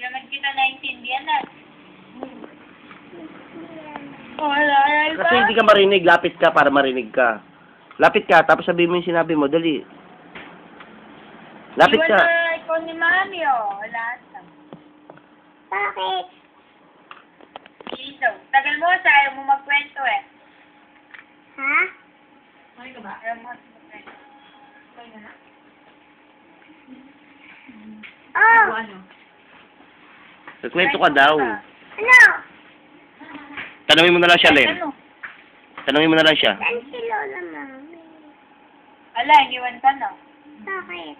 Hindi naman kita naintindihan na. Wala, Kasi hindi ka marinig, lapit ka para marinig ka. Lapit ka, tapos sabihin mo yung sinabi mo, dali. Lapit ka. Iwan na ikaw ni Mami, oh. Wala na. Bakit? Dito. Tagal mo, sa ayaw mo magkwento eh. Ha? Okay ka ba? Ayaw mo magkwento. Okay na na? Oh! Ano? Nagkwento ka daw. Ano? Tanungin mo na lang siya, Len. Ano? Tanungin mo na lang siya. Saan si Lola Mami? Ala, iniwan ka na. Bakit?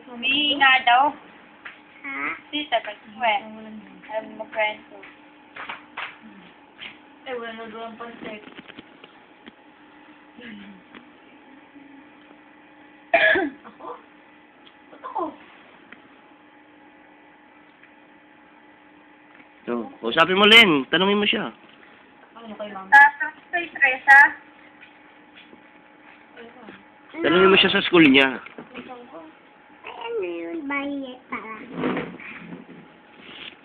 Humihingi nga daw. Ha? Kasi tagal mo eh. Ayaw mo magkwento. Eh, wala na doon ang pansek. Ako? Ba't ako? So, usapin mo, Len. Tanungin mo siya. Ano kay Ma'am? Tapos kay Teresa? Tanungin mo siya sa school niya. Ay, ano yun? Bayet para.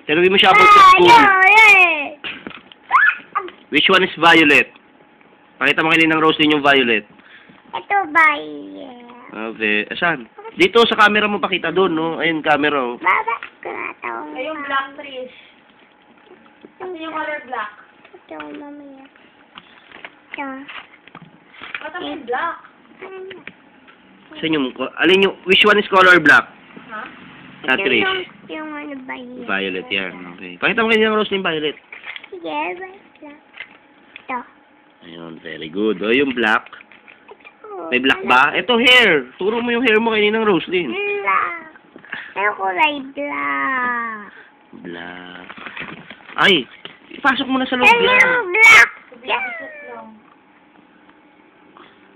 Tanungin mo siya about sa school. eh! Which one is Violet? Pakita mo kayo ng Roslyn yung Violet. Ito bayet. Okay. Asan? Dito sa camera mo pakita doon, no? Ayun, camera, oh. Baba ko na ito. Ay, yung black trees. Ano yung color black? Ito, mamaya. Ito. Ba't ang black? Ano? Saan yung, alin yung, which one is color black? Ha? Ah, Trish. Yung ano bayet. Violet, yan. Okay. Pakita mo kayo ng Roslyn Violet. Sige, bayet lang. Ito. Ayun, very good. O, yung black. Ito. May black ba? Ito, hair. Turo mo yung hair mo kayo ng Roslyn. Black. Ano kulay black? Black. Ay, ipasok mo na sa loob Ano yan. yung